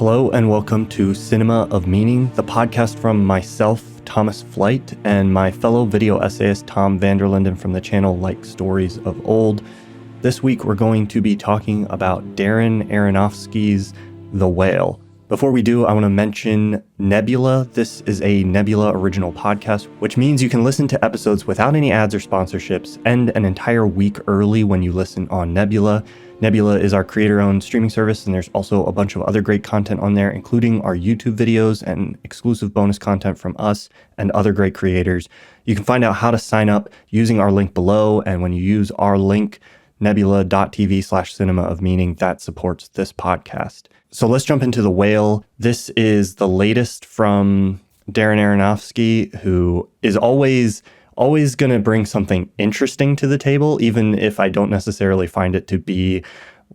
Hello and welcome to Cinema of Meaning, the podcast from myself, Thomas Flight, and my fellow video essayist Tom Vanderlinden from the channel Like Stories of Old. This week we're going to be talking about Darren Aronofsky's The Whale. Before we do, I want to mention Nebula. This is a Nebula original podcast, which means you can listen to episodes without any ads or sponsorships and an entire week early when you listen on Nebula. Nebula is our creator-owned streaming service, and there's also a bunch of other great content on there, including our YouTube videos and exclusive bonus content from us and other great creators. You can find out how to sign up using our link below, and when you use our link, nebula.tv/cinema of meaning, that supports this podcast. So let's jump into The Whale. This is the latest from Darren Aronofsky, who is always going to bring something interesting to the table, even if I don't necessarily find it to be,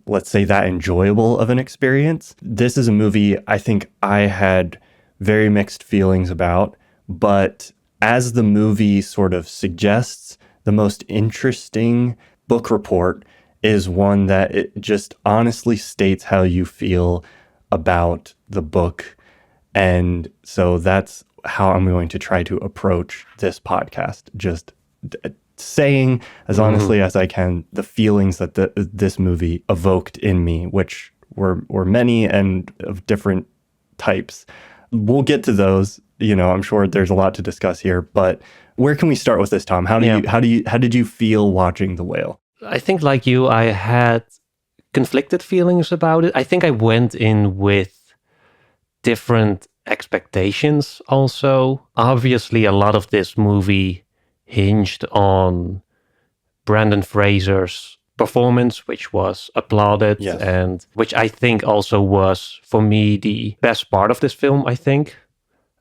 let's say, that enjoyable of an experience. This is a movie I think I had very mixed feelings about, but as the movie sort of suggests, the most interesting book report is one that it just honestly states how you feel about the book. And so that's how I'm going to try to approach this podcast, just saying as honestly as I can the feelings that this movie evoked in me, which were many and of different types. We'll get to those. I'm sure there's a lot to discuss here, but where can we start with this, Tom? How did you feel watching The Whale? I think, like you, I had conflicted feelings about it. I think I went in with different expectations also. Obviously, a lot of this movie hinged on Brendan Fraser's performance, which was applauded, yes, and which I think also was, for me, the best part of this film, I think.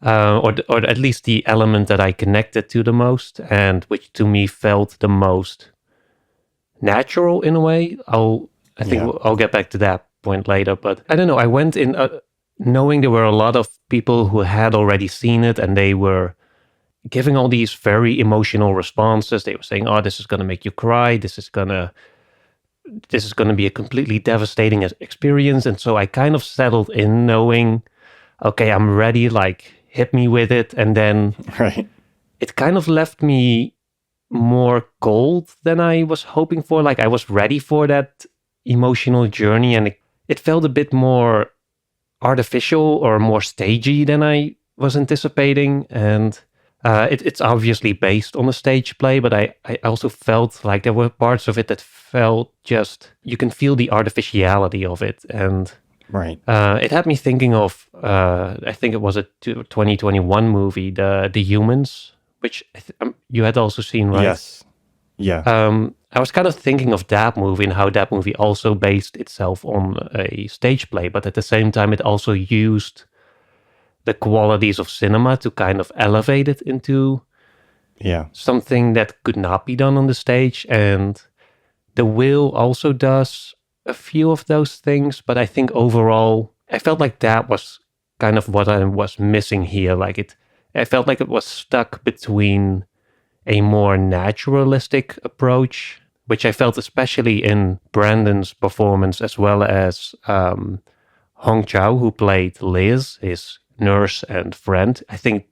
Or at least the element that I connected to the most, and which to me felt the most natural in a way. I'll get back to that point later, but I don't know. I went in knowing there were a lot of people who had already seen it, and they were giving all these very emotional responses. They were saying, "Oh, this is going to make you cry. This is going to be a completely devastating experience." And so I kind of settled in knowing, okay, I'm ready. Like, hit me with it. And then it kind of left me more cold than I was hoping for. Like, I was ready for that emotional journey, and it felt a bit more artificial or more stagey than I was anticipating. And it's obviously based on a stage play, but I also felt like there were parts of it that felt just, you can feel the artificiality of it. And it had me thinking of, I think it was a 2021 movie, The Humans, which you had also seen, right? Yes. Yeah. I was kind of thinking of that movie and how that movie also based itself on a stage play, but at the same time, it also used the qualities of cinema to kind of elevate it into something that could not be done on the stage. And The Whale also does a few of those things, but I think overall, I felt like that was kind of what I was missing here. I felt like it was stuck between a more naturalistic approach, which I felt especially in Brandon's performance, as well as Hong Chow, who played Liz, his nurse and friend. I think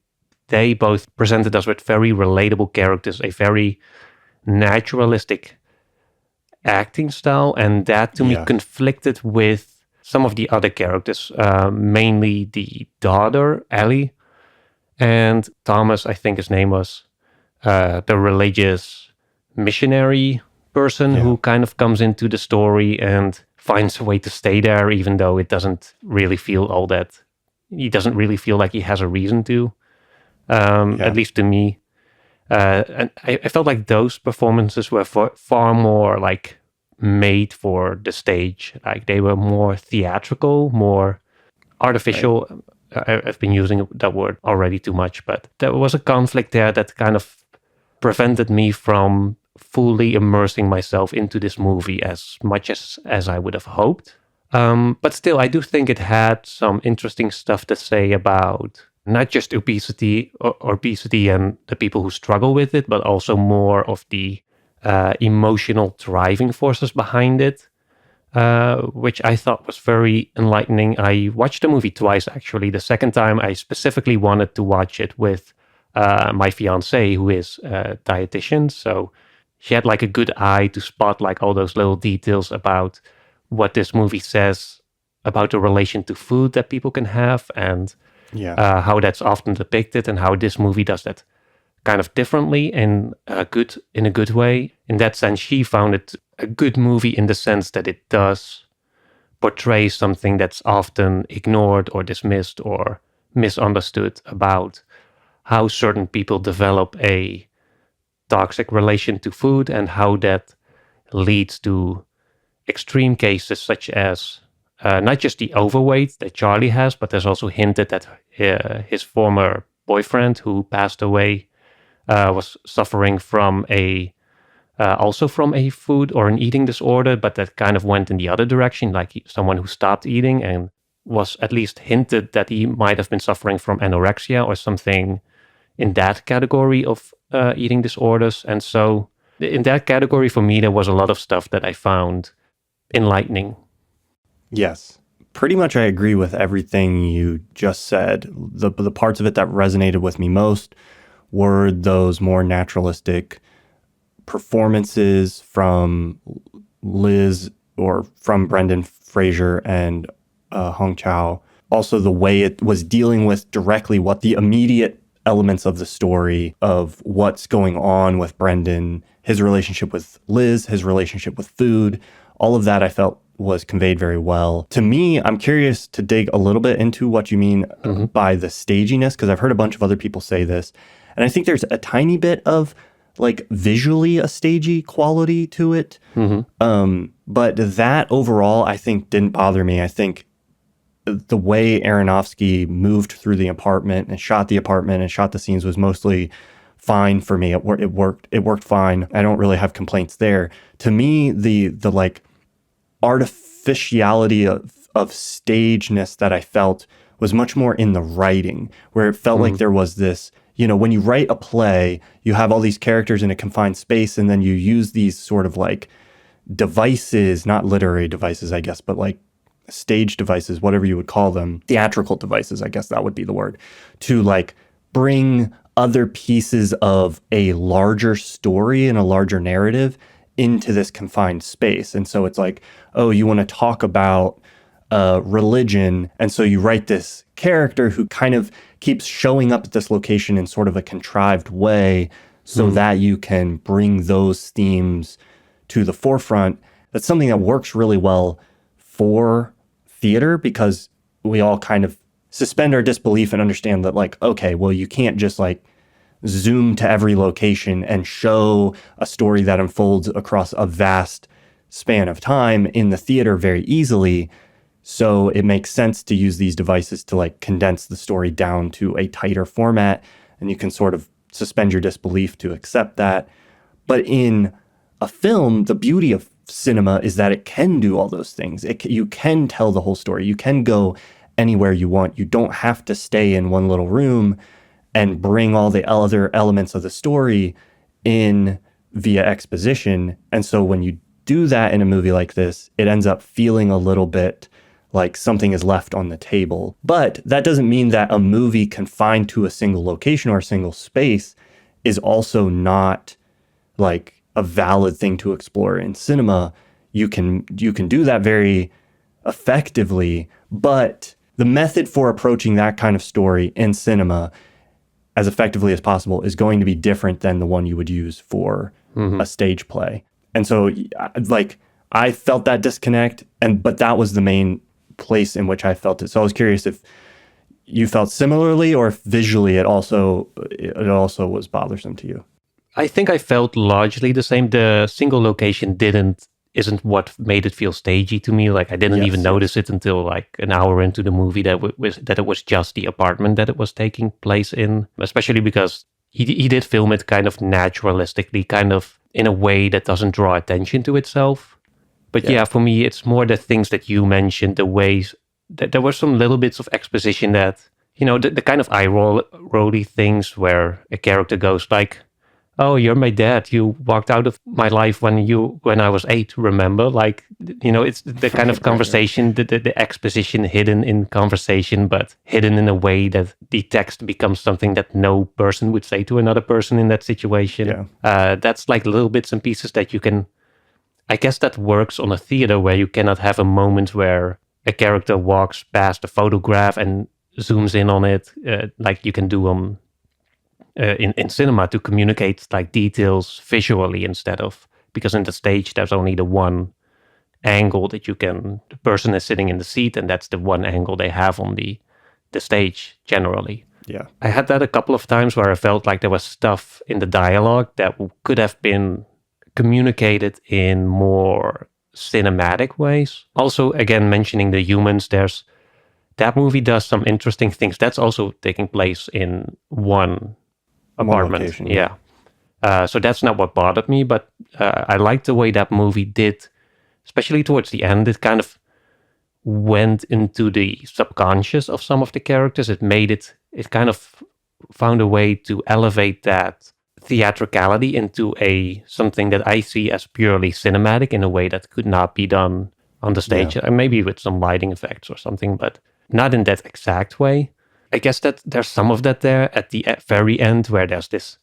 they both presented us with very relatable characters, a very naturalistic acting style, and that to me conflicted with some of the other characters, mainly the daughter, Ellie, and Thomas, I think his name was, the religious missionary person who kind of comes into the story and finds a way to stay there, even though it doesn't really feel all that. He doesn't really feel like he has a reason to, at least to me. And I felt like those performances were far more like made for the stage. Like, they were more theatrical, more artificial. I've been using that word already too much, but there was a conflict there that kind of prevented me from fully immersing myself into this movie as much as I would have hoped. But still, I do think it had some interesting stuff to say about not just obesity and the people who struggle with it, but also more of the emotional driving forces behind it. which I thought was very enlightening. I watched the movie twice, actually. The second time, I specifically wanted to watch it with my fiance, who is a dietitian. So she had like a good eye to spot like all those little details about what this movie says about the relation to food that people can have, and how that's often depicted, and how this movie does that kind of differently and in a good way. In that sense, she found it a good movie in the sense that it does portray something that's often ignored or dismissed or misunderstood about how certain people develop a toxic relation to food, and how that leads to extreme cases such as not just the overweight that Charlie has, but there's also hinted that his former boyfriend, who passed away, was suffering from also from a food or an eating disorder, but that kind of went in the other direction, like someone who stopped eating, and was at least hinted that he might have been suffering from anorexia or something in that category of eating disorders. And so in that category, for me, there was a lot of stuff that I found enlightening. Yes. Pretty much I agree with everything you just said. The parts of it that resonated with me most were those more naturalistic performances from Liz or from Brendan Fraser and Hong Chow. Also the way it was dealing with directly what the immediate elements of the story of what's going on with Brendan, his relationship with Liz, his relationship with food, all of that I felt was conveyed very well. To me, I'm curious to dig a little bit into what you mean by the staginess, because I've heard a bunch of other people say this. And I think there's a tiny bit of like visually a stagey quality to it. But that overall, I think didn't bother me. I think the way Aronofsky moved through the apartment and shot the scenes was mostly fine for me. It worked fine. I don't really have complaints there. To me, the like artificiality of stageness that I felt was much more in the writing, where it felt like there was this, when you write a play, you have all these characters in a confined space, and then you use these sort of like devices, not literary devices, I guess, but like stage devices, whatever you would call them, theatrical devices, I guess that would be the word, to like bring other pieces of a larger story and a larger narrative into this confined space. And so it's like, oh, you want to talk about religion, and so you write this character who kind of keeps showing up at this location in sort of a contrived way so that you can bring those themes to the forefront. That's something that works really well for theater, because we all kind of suspend our disbelief and understand that, like, okay, well, you can't just like zoom to every location and show a story that unfolds across a vast span of time in the theater very easily. So it makes sense to use these devices to like condense the story down to a tighter format, and you can sort of suspend your disbelief to accept that. But in a film, the beauty of cinema is that it can do all those things. You can tell the whole story. You can go anywhere you want. You don't have to stay in one little room and bring all the other elements of the story in via exposition. And so when you do that in a movie like this, it ends up feeling a little bit like something is left on the table. But that doesn't mean that a movie confined to a single location or a single space is also not like a valid thing to explore in cinema. You can do that very effectively, but the method for approaching that kind of story in cinema as effectively as possible is going to be different than the one you would use for a stage play. And so like I felt that disconnect, but that was the main place in which I felt it. So I was curious if you felt similarly, or if visually it also was bothersome to you. I think I felt largely the same. The single location isn't what made it feel stagey to me. Like I didn't even notice it until like an hour into the movie that it was just the apartment that it was taking place in. Especially because he did film it kind of naturalistically, kind of in a way that doesn't draw attention to itself. But yeah, for me, it's more the things that you mentioned, the ways that there were some little bits of exposition that, the kind of eye-rolly things where a character goes like, oh, you're my dad. You walked out of my life when I was 8, remember? Like, it's the kind of Right, right. conversation, the exposition hidden in conversation, but hidden in a way that the text becomes something that no person would say to another person in that situation. Yeah. That's like little bits and pieces that you can, I guess that works on a theater where you cannot have a moment where a character walks past a photograph and zooms in on it, like you can do on in cinema to communicate like details visually instead of, because in the stage there's only the one angle that the person is sitting in the seat, and that's the one angle they have on the stage generally. Yeah. I had that a couple of times where I felt like there was stuff in the dialogue that could have been communicated in more cinematic ways. Also, again, mentioning the humans, that movie does some interesting things. That's also taking place in one apartment. Location, yeah. So that's not what bothered me, but I liked the way that movie did, especially towards the end. It kind of went into the subconscious of some of the characters. It kind of found a way to elevate that theatricality into something that I see as purely cinematic in a way that could not be done on the stage. Yeah. Maybe with some lighting effects or something, but not in that exact way. I guess that there's some of that there at the very end where there's this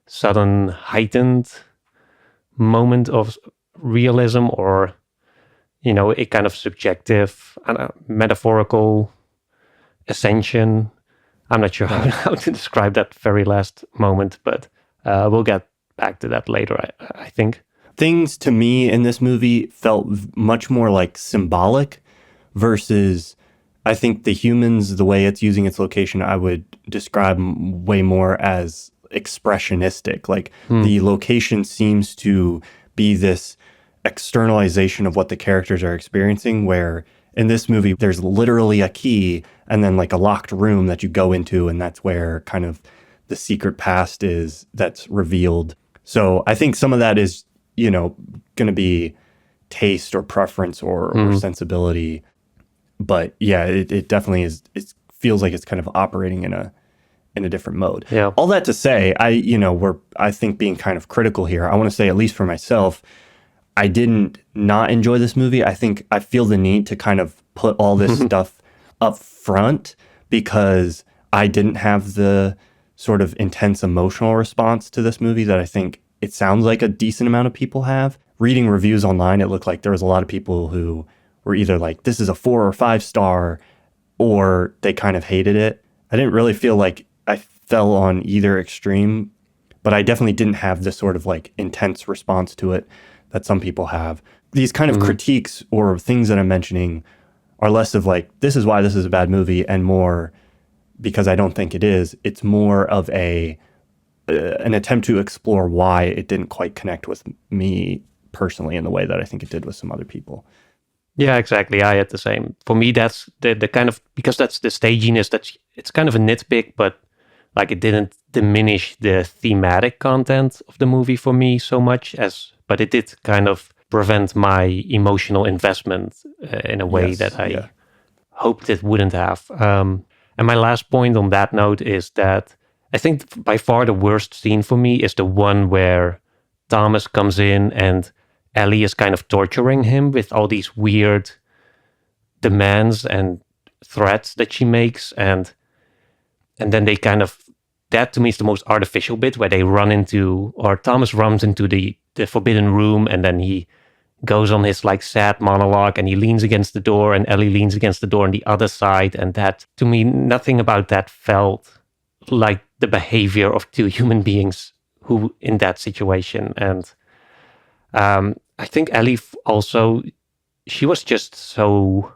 sudden heightened moment of realism, or a kind of subjective, metaphorical ascension. I'm not sure how to describe that very last moment, but we'll get back to that later, I think. Things to me in this movie felt much more like symbolic versus, I think, the humans, the way it's using its location, I would describe way more as expressionistic. Like the location seems to be this externalization of what the characters are experiencing, where in this movie, there's literally a key and then like a locked room that you go into, and that's where kind of the secret past is that's revealed. So I think some of that is, going to be taste or preference or sensibility. But yeah, it definitely is. It feels like it's kind of operating in a different mode. Yeah. All that to say, I think being kind of critical here. I want to say, at least for myself, I didn't not enjoy this movie. I think I feel the need to kind of put all this stuff up front because I didn't have the sort of intense emotional response to this movie that I think it sounds like a decent amount of people have. Reading reviews online, it looked like there was a lot of people who were either like, this is a 4 or 5 star, or they kind of hated it. I didn't really feel like I fell on either extreme, but I definitely didn't have this sort of like intense response to it that some people have. These kind of critiques or things that I'm mentioning are less of like, this is why this is a bad movie, and more because I don't think it is. It's more of an attempt to explore why it didn't quite connect with me personally in the way that I think it did with some other people. Yeah, exactly. I had the same. For me, that's the kind of, because that's the staginess, it's kind of a nitpick, but like it didn't diminish the thematic content of the movie for me so much but it did kind of prevent my emotional investment in a way that I hoped it wouldn't have. And my last point on that note is that I think by far the worst scene for me is the one where Thomas comes in and Ellie is kind of torturing him with all these weird demands and threats that she makes. And then they kind of, that to me is the most artificial bit, where they Thomas runs into the forbidden room, and then he goes on his like sad monologue, and he leans against the door, and Ellie leans against the door on the other side. And that, to me, nothing about that felt like the behavior of two human beings who in that situation. And I think Ellie also, she was just so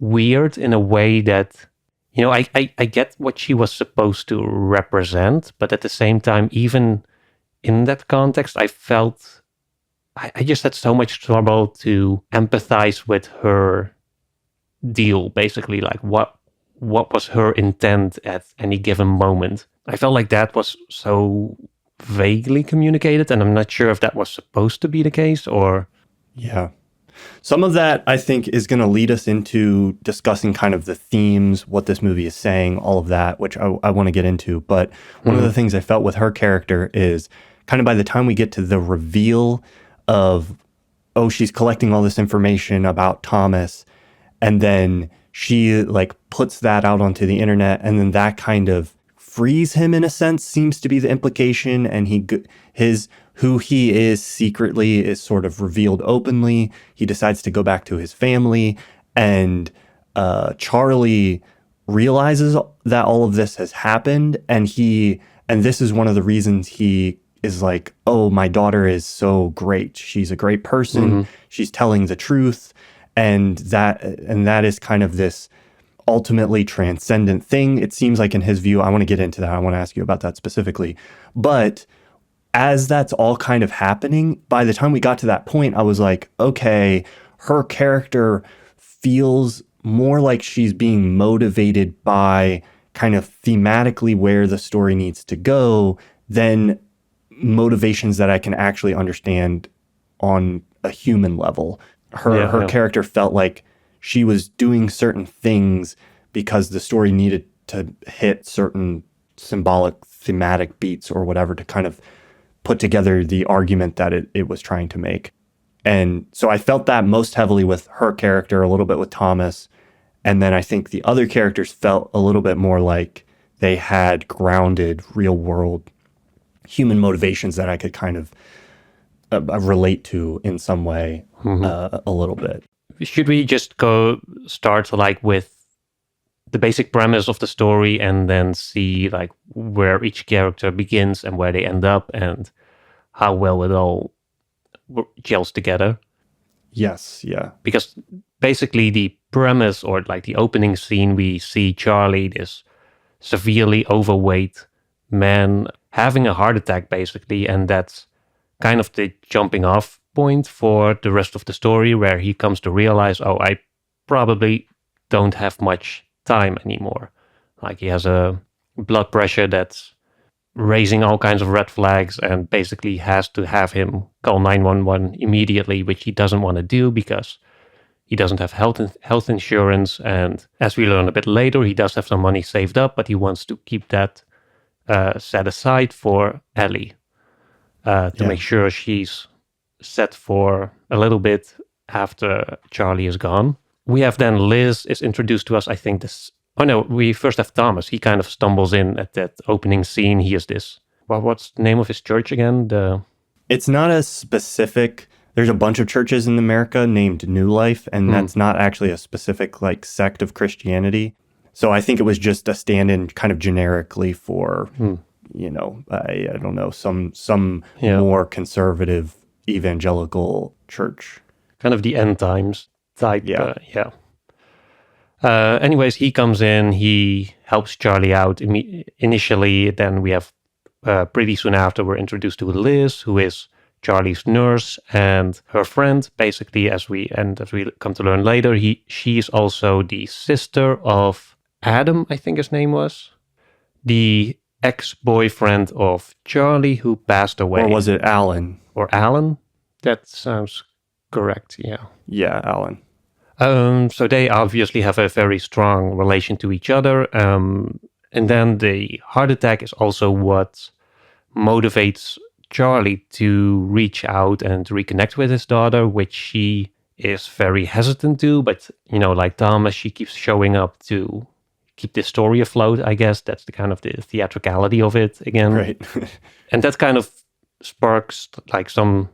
weird in a way that, I get what she was supposed to represent, but at the same time, even in that context, I felt I just had so much trouble to empathize with her deal, basically, like what was her intent at any given moment. I felt like that was so vaguely communicated, and I'm not sure if that was supposed to be the case or... Yeah. Some of that, I think, is going to lead us into discussing kind of the themes, what this movie is saying, all of that, which I want to get into. But one of the things I felt with her character is kind of by the time we get to the reveal of, oh, she's collecting all this information about Thomas, and then she like puts that out onto the internet, and then that kind of frees him in a sense, seems to be the implication, and who he is secretly is sort of revealed openly. He decides to go back to his family, and Charlie realizes that all of this has happened, and this is one of the reasons he is like, oh, my daughter is so great. She's a great person. She's telling the truth. And that is kind of this ultimately transcendent thing. It seems like in his view, I want to get into that. I want to ask you about that specifically. But as that's all kind of happening, by the time we got to that point, I was like, okay, her character feels more like she's being motivated by kind of thematically where the story needs to go than motivations that I can actually understand on a human level. Her character felt like she was doing certain things because the story needed to hit certain symbolic thematic beats or whatever to kind of put together the argument that it was trying to make. And so I felt that most heavily with her character, a little bit with Thomas. And then I think the other characters felt a little bit more like they had grounded real world human motivations that I could kind of relate to in some way a little bit. Should we just start like with the basic premise of the story and then see like where each character begins and where they end up and how well it all gels together? Yes, yeah. Because basically the premise or like the opening scene, we see Charlie, this severely overweight man, having a heart attack basically, and that's kind of the jumping off point for the rest of the story where he comes to realize, oh, I probably don't have much time anymore. Like he has a blood pressure that's raising all kinds of red flags and basically has to have him call 911 immediately, which he doesn't want to do because he doesn't have health insurance. And as we learn a bit later, he does have some money saved up, but he wants to keep that set aside for Ellie to make sure she's set for a little bit after Charlie is gone. We have then Liz is introduced to us. I think we first have Thomas. He kind of stumbles in at that opening scene. He is this, what's the name of his church again? It's not a specific, there's a bunch of churches in America named New Life, and that's not actually a specific like sect of Christianity. So I think it was just a stand-in kind of generically for, I don't know, some more conservative evangelical church. Kind of the end times type. Anyways, he comes in, he helps Charlie out initially. Then we have pretty soon after we're introduced to Liz, who is Charlie's nurse and her friend, basically, as we come to learn later. She is also the sister of Adam, I think his name was, the ex-boyfriend of Charlie who passed away. Or was it Alan? Or Alan? That sounds correct, yeah. Yeah, Alan. So they obviously have a very strong relation to each other. And then the heart attack is also what motivates Charlie to reach out and reconnect with his daughter, which she is very hesitant to. But, like Thomas, she keeps showing up to keep this story afloat, I guess. That's the kind of the theatricality of it again. Right. And that kind of sparks like some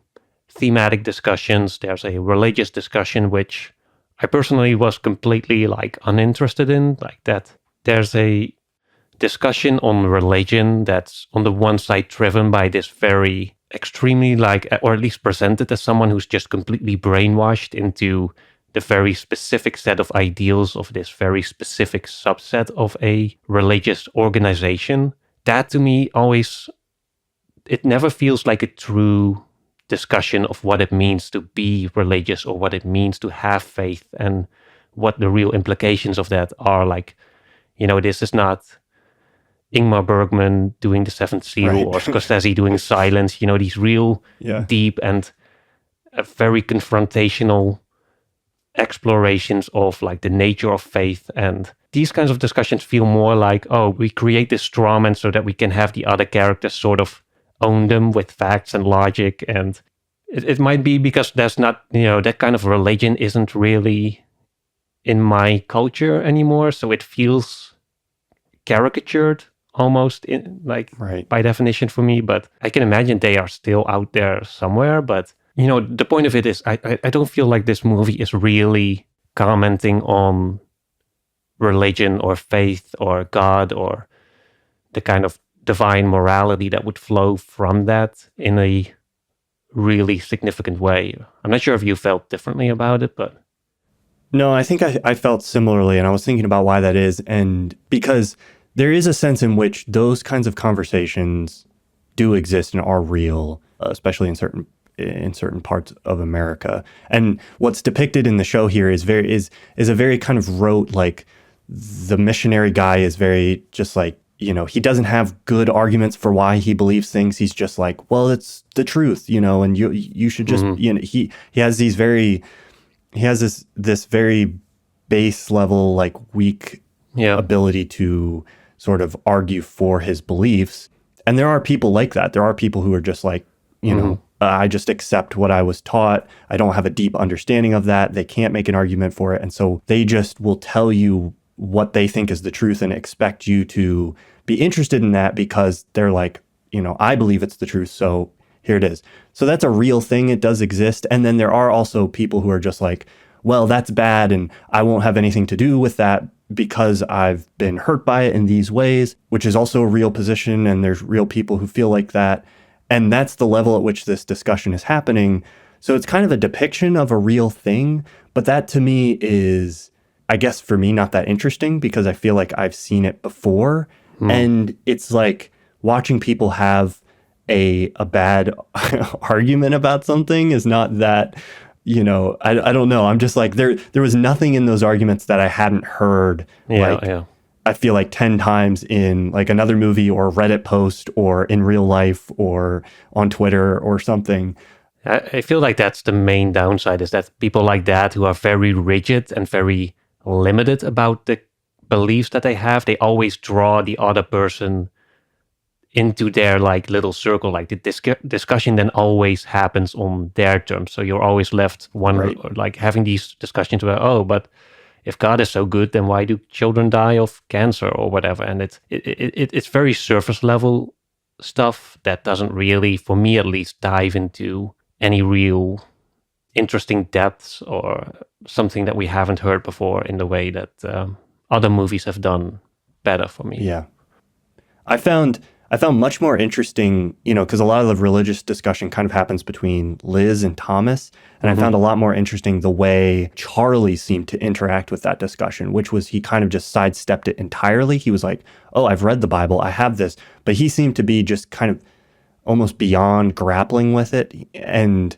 thematic discussions. There's a religious discussion, which I personally was completely like uninterested in, like that. There's a discussion on religion that's on the one side driven by this very extremely or at least presented as someone who's just completely brainwashed into the very specific set of ideals of this very specific subset of a religious organization. That to me it never feels like a true discussion of what it means to be religious or what it means to have faith and what the real implications of that are. Like, this is not Ingmar Bergman doing The Seventh Seal or Scorsese doing Silence, these real deep and very confrontational explorations of like the nature of faith. And these kinds of discussions feel more like, oh, we create this straw man so that we can have the other characters sort of own them with facts and logic. And it might be because there's not, that kind of religion isn't really in my culture anymore. So it feels caricatured almost Right. by definition for me. But I can imagine they are still out there somewhere. But, the point of it is I don't feel like this movie is really commenting on religion or faith or God or the kind of divine morality that would flow from that in a really significant way. I'm not sure if you felt differently about it, but... No, I think I felt similarly, and I was thinking about why that is. And because there is a sense in which those kinds of conversations do exist and are real, especially in certain parts of America. And what's depicted in the show here is a very kind of rote, like, the missionary guy is very just like, he doesn't have good arguments for why he believes things. He's just like, well, it's the truth, and you should just, he has this very base level, like, weak ability to sort of argue for his beliefs. And there are people like that. There are people who are just like, I just accept what I was taught. I don't have a deep understanding of that. They can't make an argument for it. And so they just will tell you what they think is the truth and expect you to be interested in that because they're like, I believe it's the truth. So here it is. So that's a real thing. It does exist. And then there are also people who are just like, well, that's bad and I won't have anything to do with that because I've been hurt by it in these ways, which is also a real position. And there's real people who feel like that. And that's the level at which this discussion is happening. So it's kind of a depiction of a real thing. But that to me is, I guess for me, not that interesting because I feel like I've seen it before. And it's like watching people have a bad argument about something is not that, I don't know. I'm just like, there was nothing in those arguments that I hadn't heard. I feel like 10 times in like another movie or Reddit post or in real life or on Twitter or something. I feel like that's the main downside, is that people like that who are very rigid and very limited about the beliefs that they have, they always draw the other person into their like little circle. Like the discussion then always happens on their terms. So you're always left wondering, like having these discussions about, oh, but if God is so good, then why do children die of cancer or whatever? And it's very surface level stuff that doesn't really, for me at least, dive into any real interesting depths or something that we haven't heard before in the way that other movies have done better for me. Yeah. I found much more interesting, because a lot of the religious discussion kind of happens between Liz and Thomas. And I found a lot more interesting the way Charlie seemed to interact with that discussion, which was he kind of just sidestepped it entirely. He was like, oh, I've read the Bible, I have this. But he seemed to be just kind of almost beyond grappling with it. And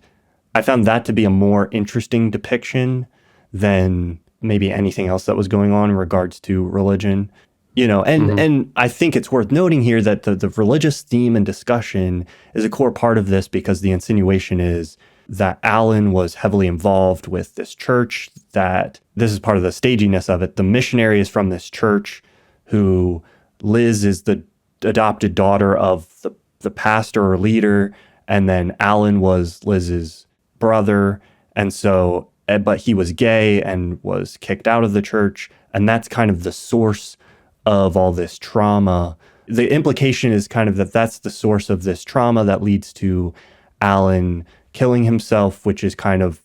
I found that to be a more interesting depiction than maybe anything else that was going on in regards to religion. And I think it's worth noting here that the religious theme and discussion is a core part of this because the insinuation is that Alan was heavily involved with this church, that this is part of the staginess of it. The missionary is from this church, who Liz is the adopted daughter of the pastor or leader, and then Alan was Liz's brother. And so, but he was gay and was kicked out of the church. And that's kind of the source of all this trauma. The implication is kind of that that's the source of this trauma that leads to Alan killing himself, which is kind of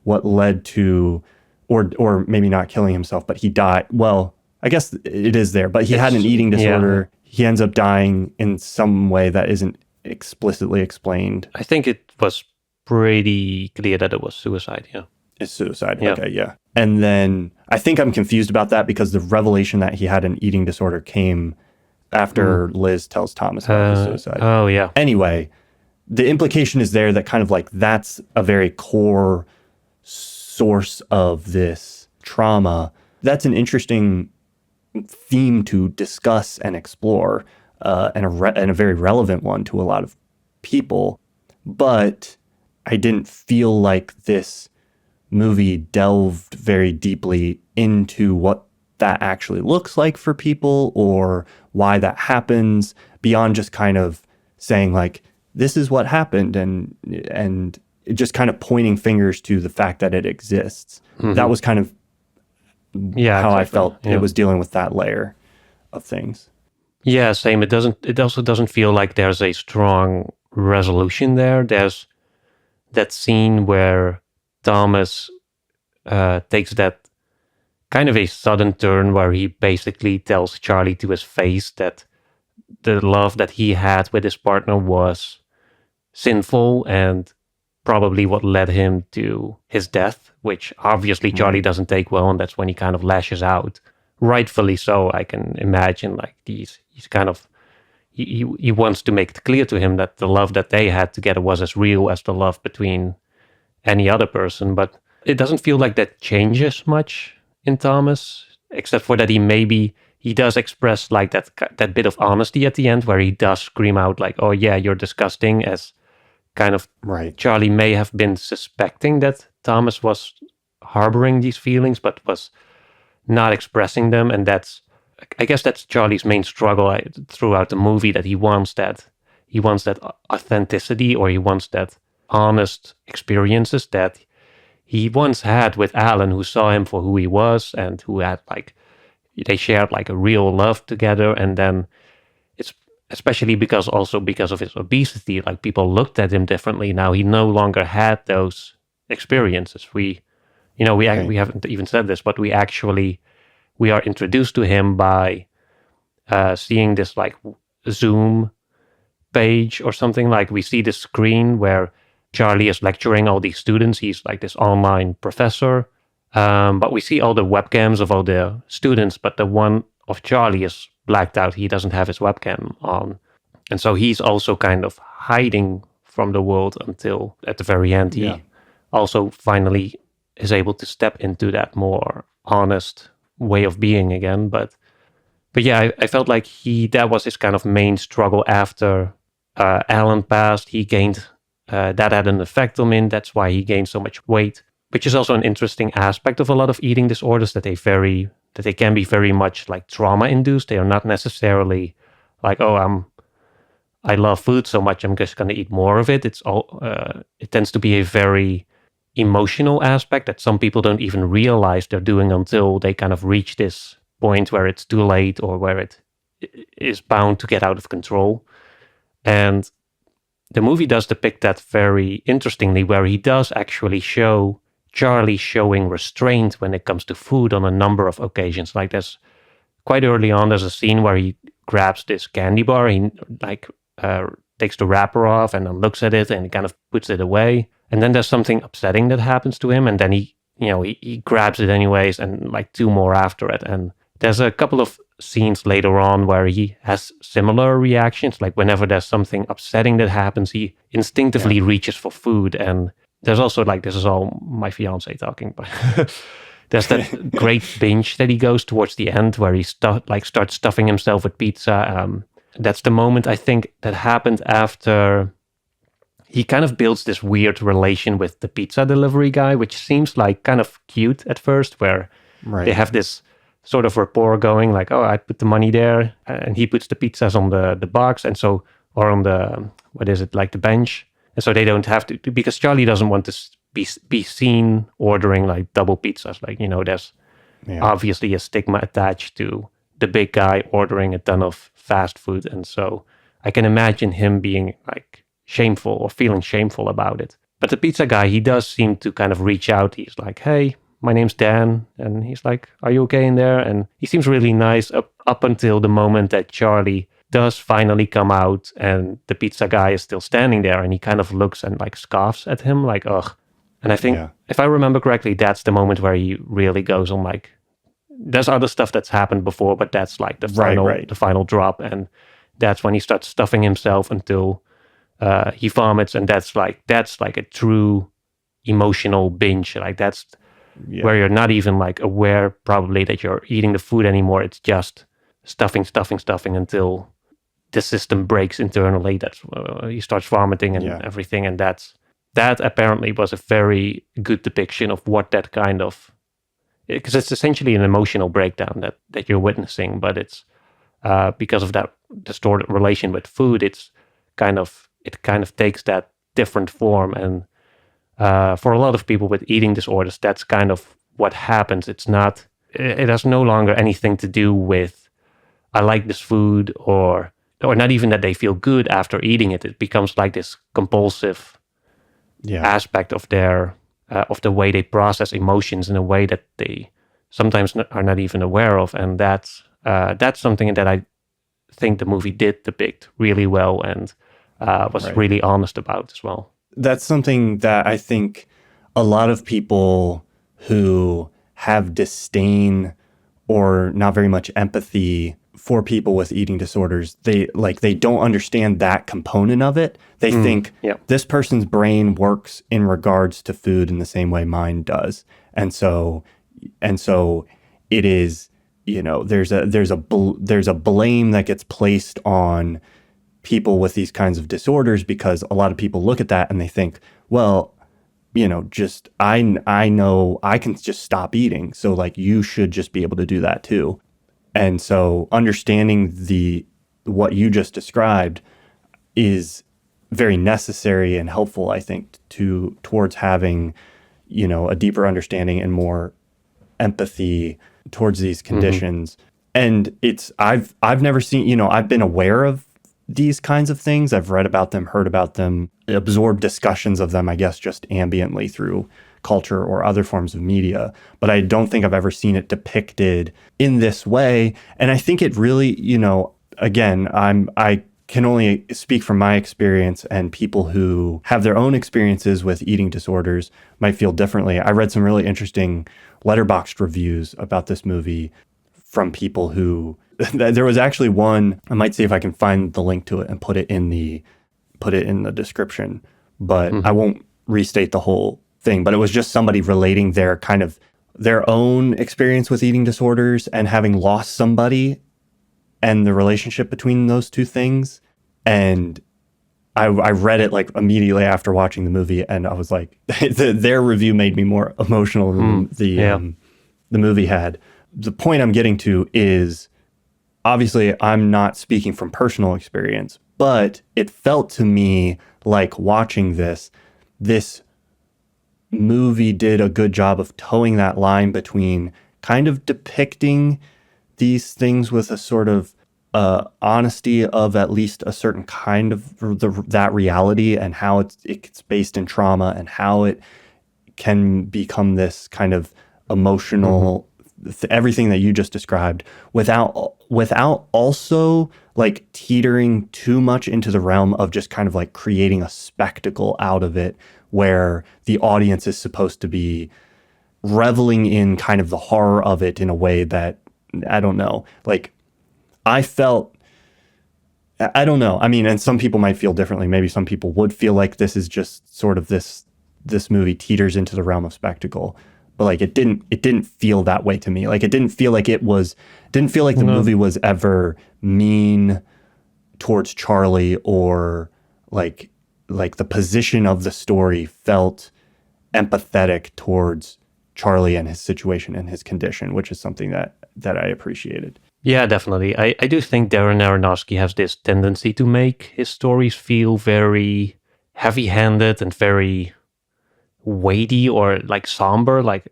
what led to, or maybe not killing himself, but he died. Well, I guess it is there, but he had an eating disorder. Yeah. He ends up dying in some way that isn't explicitly explained. I think it was pretty clear that it was suicide, yeah. It's suicide, yeah. Okay, yeah. And then I think I'm confused about that because the revelation that he had an eating disorder came after Liz tells Thomas about his suicide. Oh, yeah. Anyway, the implication is there that kind of like that's a very core source of this trauma. That's an interesting theme to discuss and explore, and a very relevant one to a lot of people. But I didn't feel like this movie delved very deeply into what that actually looks like for people or why that happens, beyond just kind of saying like, this is what happened, and just kind of pointing fingers to the fact that it exists. That was kind of how I felt it was dealing with that layer of things. Yeah, same. It also doesn't feel like there's a strong resolution there. There's that scene where Thomas takes that kind of a sudden turn where he basically tells Charlie to his face that the love that he had with his partner was sinful and probably what led him to his death, which obviously Charlie doesn't take well, and that's when he kind of lashes out. Rightfully so, I can imagine. Like he's kind of he wants to make it clear to him that the love that they had together was as real as the love between any other person. But it doesn't feel like that changes much in Thomas, except for that he does express like that bit of honesty at the end, where he does scream out like, "Oh yeah, you're disgusting," as kind of Charlie may have been suspecting that Thomas was harboring these feelings, but was not expressing them. And I guess that's Charlie's main struggle throughout the movie, that he wants that authenticity, or he wants that honest experiences that he once had with Alan, who saw him for who he was and who had they shared like a real love together. And then it's especially because of his obesity, like people looked at him differently. Now he no longer had those experiences. We haven't even said this, but we are introduced to him by seeing this like Zoom page or something. Like we see this screen where Charlie is lecturing all these students. He's like this online professor. But we see all the webcams of all the students, but the one of Charlie is blacked out. He doesn't have his webcam on. And so he's also kind of hiding from the world until at the very end he also finally is able to step into that more honest way of being again. But yeah, I felt like that was his kind of main struggle after Alan passed. He gained, that had an effect on him. That's why he gained so much weight, which is also an interesting aspect of a lot of eating disorders, that they can be very much like trauma induced. They are not necessarily like, oh, I love food so much, I'm just going to eat more of it. It tends to be a very emotional aspect that some people don't even realize they're doing until they kind of reach this point where it's too late, or where it is bound to get out of control. And the movie does depict that very interestingly, where he does actually show Charlie showing restraint when it comes to food on a number of occasions. Like there's quite early on, there's a scene where he grabs this candy bar, he takes the wrapper off and then looks at it and he kind of puts it away. And then there's something upsetting that happens to him, and then he grabs it anyways, and like two more after it. And there's a couple of scenes later on where he has similar reactions. Like whenever there's something upsetting that happens, he instinctively reaches for food. And there's also like, this is all my fiance talking, but there's that great binge that he goes towards the end where he starts stuffing himself with pizza. That's the moment I think that happened after he kind of builds this weird relation with the pizza delivery guy, which seems like kind of cute at first, where they have this sort of rapport going, like, oh, I put the money there and he puts the pizzas on the box, and so, or on the, what is it, like the bench. And so they don't have to, because Charlie doesn't want to be seen ordering like double pizzas. Like, there's obviously a stigma attached to the big guy ordering a ton of fast food. And so I can imagine him being like shameful or feeling shameful about it. But the pizza guy, he does seem to kind of reach out. He's like, hey, my name's Dan. And he's like, are you okay in there? And he seems really nice up until the moment that Charlie does finally come out and the pizza guy is still standing there, and he kind of looks and like scoffs at him like, ugh. And I think, if I remember correctly, that's the moment where he really goes on like, there's other stuff that's happened before, but that's like the final drop. And that's when he starts stuffing himself until he vomits. And that's like a true emotional binge. Like that's where you're not even like aware probably that you're eating the food anymore. It's just stuffing until the system breaks internally. That's he starts vomiting and everything. And that apparently was a very good depiction of what that kind of, because it's essentially an emotional breakdown that you're witnessing, but it's because of that distorted relation with food, it's it kind of takes that different form. And for a lot of people with eating disorders, that's kind of what happens. It has no longer anything to do with, I like this food, or not even that they feel good after eating it. It becomes like this compulsive aspect of their of the way they process emotions in a way that they sometimes are not even aware of. And that's something that I think the movie did depict really well, and was really honest about as well. That's something that I think a lot of people who have disdain or not very much empathy for people with eating disorders, they don't understand that component of it. They think this person's brain works in regards to food in the same way mine does. And so it is, there's a blame that gets placed on people with these kinds of disorders, because a lot of people look at that and they think, well, just I know I can just stop eating, so like you should just be able to do that too. And so understanding what you just described is very necessary and helpful, I think, towards having, a deeper understanding and more empathy towards these conditions. And I've never seen, I've been aware of these kinds of things. I've read about them, heard about them, absorbed discussions of them, I guess, just ambiently through culture or other forms of media. But I don't think I've ever seen it depicted in this way. And I think it really, again, I can only speak from my experience, and people who have their own experiences with eating disorders might feel differently. I read some really interesting Letterboxd reviews about this movie from people who, there was actually one, I might see if I can find the link to it and put it in the description, but I won't restate the whole thing. But it was just somebody relating their own experience with eating disorders and having lost somebody and the relationship between those two things. And I read it like immediately after watching the movie, and I was like, their review made me more emotional than the movie had. The point I'm getting to is, obviously, I'm not speaking from personal experience, but it felt to me like watching this movie did a good job of towing that line between kind of depicting these things with a sort of honesty of at least a certain kind of that reality, and how it's based in trauma, and how it can become this kind of emotional everything that you just described, without also like teetering too much into the realm of just kind of like creating a spectacle out of it, where the audience is supposed to be reveling in kind of the horror of it in a way that, I don't know, like I don't know. I mean, and some people might feel differently. Maybe some people would feel like this is just sort of this movie teeters into the realm of spectacle. But like it didn't feel that way to me. Like it didn't feel like the movie was ever mean towards Charlie, or like the position of the story felt empathetic towards Charlie and his situation and his condition, which is something that I appreciated. Yeah, definitely. I do think Darren Aronofsky has this tendency to make his stories feel very heavy-handed and very weighty, or like somber. Like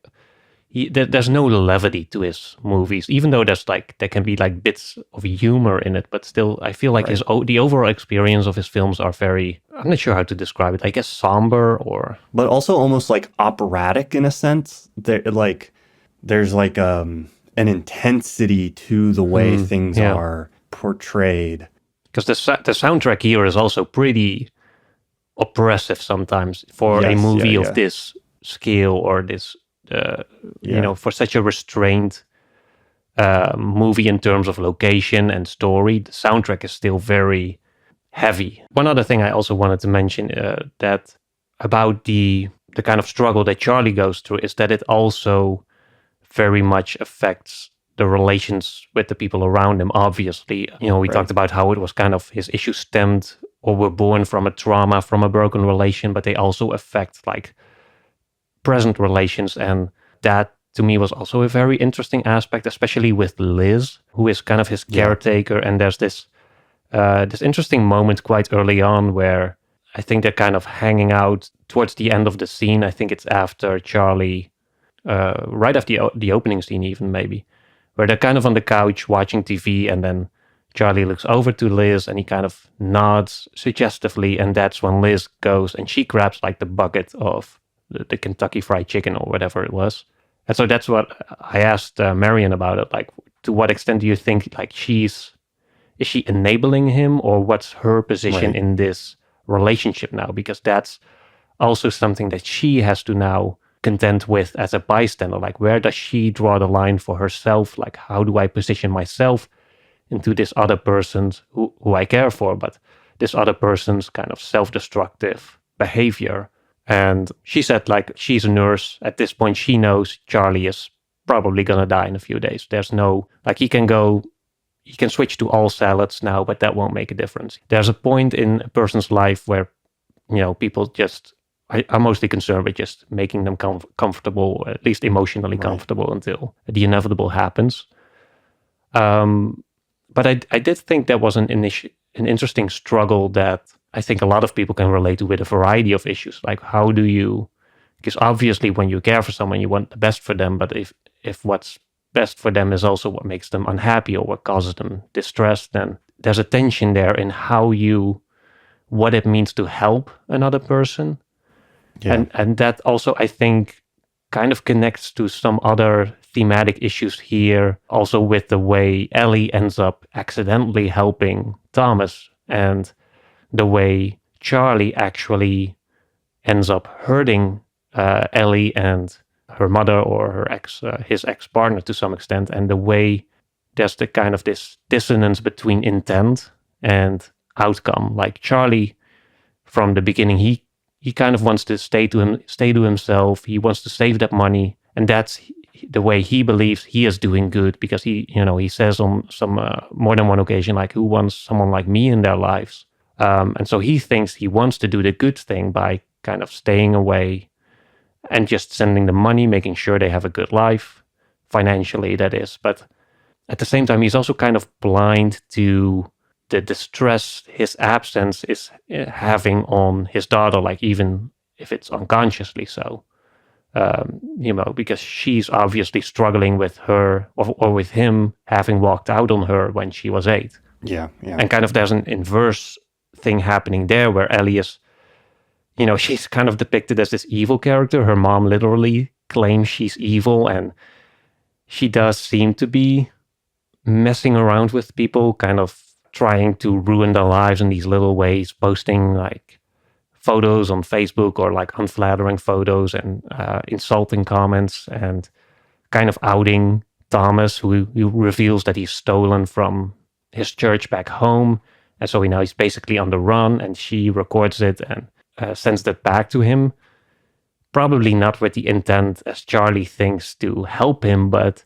there's no levity to his movies, even though there can be like bits of humor in it. But still, I feel like the overall experience of his films are very, I'm not sure how to describe it, I guess somber, but also almost like operatic in a sense. There's like an intensity to the way things are portrayed. Because the soundtrack here is also pretty oppressive sometimes for a movie of this scale, or this, for such a restrained movie in terms of location and story. The soundtrack is still very heavy. One other thing I also wanted to mention that about the kind of struggle that Charlie goes through is that it also very much affects the relations with the people around him. Obviously, we talked about how it was kind of his issues stemmed or were born from a trauma, from a broken relation, but they also affect like present relations. And that to me was also a very interesting aspect, especially with Liz, who is kind of his caretaker. And there's this this interesting moment quite early on where I think they're kind of hanging out towards the end of the scene. I think it's after Charlie, right after the opening scene even maybe, where they're kind of on the couch watching TV, and then Charlie looks over to Liz and he kind of nods suggestively, and that's when Liz goes and she grabs like the bucket of the Kentucky Fried Chicken or whatever it was. And so that's what I asked Marion about it. Like, to what extent do you think like is she enabling him, or what's her position in this relationship now? Because that's also something that she has to now contend with as a bystander. Like, where does she draw the line for herself? Like, how do I position myself into this other person's who I care for, but this other person's kind of self-destructive behavior? And she said, like, she's a nurse. At this point, she knows Charlie is probably going to die in a few days. There's no, like, he can switch to all salads now, but that won't make a difference. There's a point in a person's life where, people just are mostly concerned with just making them comfortable, at least emotionally comfortable, until the inevitable happens. But I did think that was an interesting struggle that I think a lot of people can relate to with a variety of issues. Like, how do you, because obviously when you care for someone, you want the best for them, but if what's best for them is also what makes them unhappy or what causes them distress, then there's a tension there in what it means to help another person. Yeah. And that also, I think, kind of connects to some other thematic issues here, also with the way Ellie ends up accidentally helping Thomas, and the way Charlie actually ends up hurting Ellie and her mother, or his ex-partner to some extent, and the way there's the kind of this dissonance between intent and outcome. Like, Charlie, from the beginning, he kind of wants to stay to himself. He wants to save that money, and that's the way he believes he is doing good, because he says on some more than one occasion, like, who wants someone like me in their lives? And so he thinks he wants to do the good thing by kind of staying away and just sending the money, making sure they have a good life, financially, that is. But at the same time, he's also kind of blind to the distress his absence is having on his daughter, like, even if it's unconsciously so. Because she's obviously struggling with her or with him having walked out on her when she was 8. Yeah. And kind of there's an inverse thing happening there where Ellie is, she's kind of depicted as this evil character. Her mom literally claims she's evil, and she does seem to be messing around with people, kind of trying to ruin their lives in these little ways, posting like photos on Facebook, or like unflattering photos and insulting comments, and kind of outing Thomas, who reveals that he's stolen from his church back home. And so he's basically on the run, and she records it and sends that back to him. Probably not with the intent, as Charlie thinks, to help him, but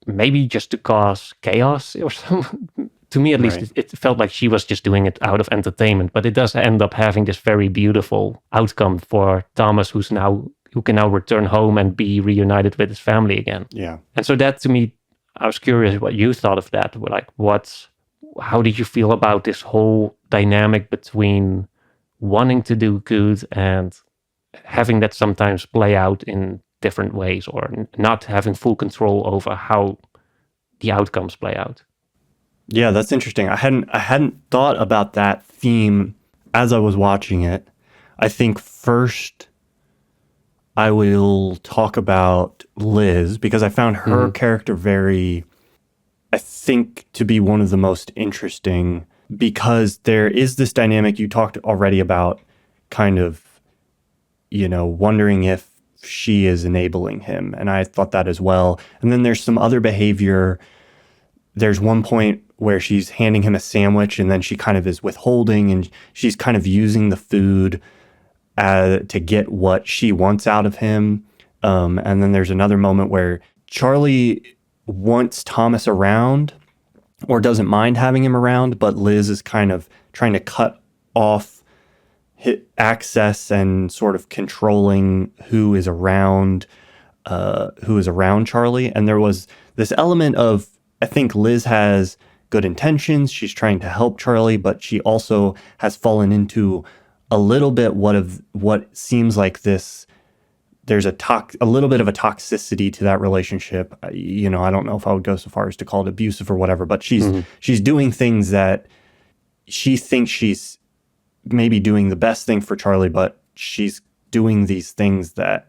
maybe just to cause chaos or something. To me, at least, it felt like she was just doing it out of entertainment. But it does end up having this very beautiful outcome for Thomas, who can now return home and be reunited with his family again. Yeah. And so that, to me, I was curious what you thought of that. Like, how did you feel about this whole dynamic between wanting to do good and having that sometimes play out in different ways, or not having full control over how the outcomes play out? Yeah, that's interesting. I hadn't thought about that theme as I was watching it. I think first I will talk about Liz, because I found her character I think, to be one of the most interesting, because there is this dynamic you talked already about, kind of, wondering if she is enabling him. And I thought that as well. And then there's some other behavior. There's one point where she's handing him a sandwich, and then she kind of is withholding, and she's kind of using the food to get what she wants out of him. And then there's another moment where Charlie wants Thomas around, or doesn't mind having him around, but Liz is kind of trying to cut off access and sort of controlling who is around Charlie. And there was this element of, I think Liz has good intentions. She's trying to help Charlie, but she also has fallen into a little bit what seems like this. There's a little bit of a toxicity to that relationship. I don't know if I would go so far as to call it abusive or whatever, but she's doing things that she thinks she's maybe doing the best thing for Charlie, but she's doing these things that,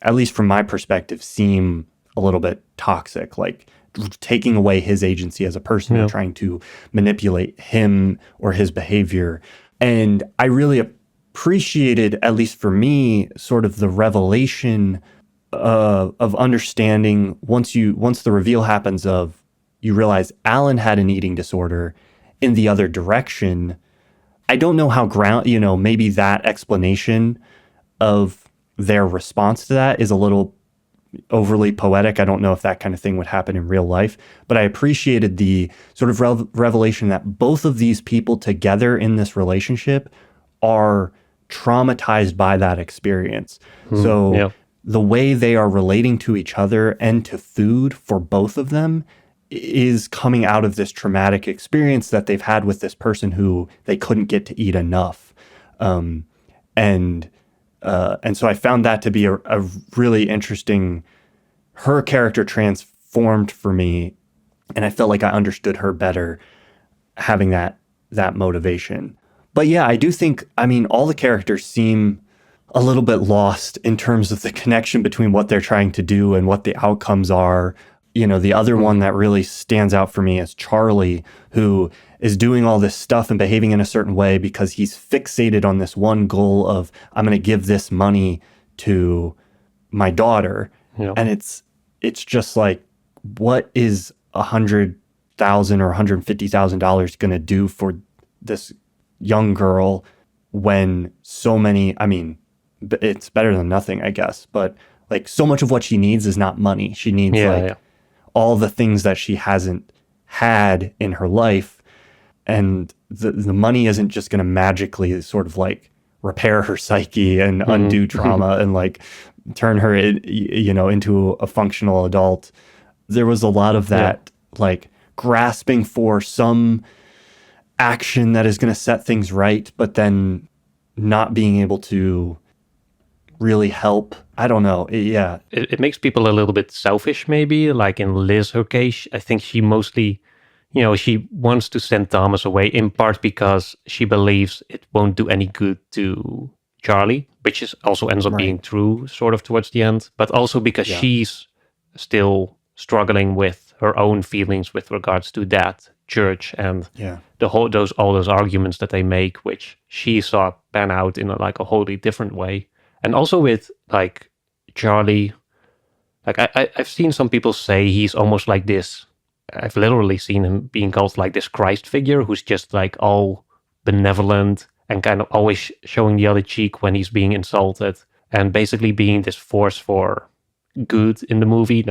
at least from my perspective, seem a little bit toxic, like taking away his agency as a person and trying to manipulate him or his behavior. And I really appreciated, at least for me, sort of the revelation of understanding once the reveal happens of you realize Alan had an eating disorder in the other direction. I don't know how maybe that explanation of their response to that is a little overly poetic. I don't know if that kind of thing would happen in real life, but I appreciated the sort of revelation that both of these people together in this relationship are traumatized by that experience. So the way they are relating to each other and to food for both of them is coming out of this traumatic experience that they've had with this person who they couldn't get to eat enough. And so I found that to be a really interesting, her character transformed for me, and I felt like I understood her better having that motivation. But yeah, I do think, all the characters seem a little bit lost in terms of the connection between what they're trying to do and what the outcomes are. The other one that really stands out for me is Charlie, who is doing all this stuff and behaving in a certain way because he's fixated on this one goal of, I'm going to give this money to my daughter. Yeah. And it's just like, what is $100,000 or $150,000 going to do for this young girl when so many, it's better than nothing, I guess, but like so much of what she needs is not money. She needs all the things that she hasn't had in her life. And the money isn't just going to magically sort of like repair her psyche and undo trauma and like turn her, into a functional adult. There was a lot of that, like grasping for some action that is going to set things right, but then not being able to really help. I don't know. Yeah. It makes people a little bit selfish, maybe. Like in Liz, her case, I think she mostly, she wants to send Thomas away in part because she believes it won't do any good to Charlie, which also ends up being true sort of towards the end, but also because she's still struggling with her own feelings with regards to that church and all those arguments that they make, which she saw pan out in a wholly different way. And also with like Charlie, like I've seen some people say he's almost like this. I've literally seen him being called like this Christ figure who's just like all benevolent and kind of always showing the other cheek when he's being insulted and basically being this force for good in the movie.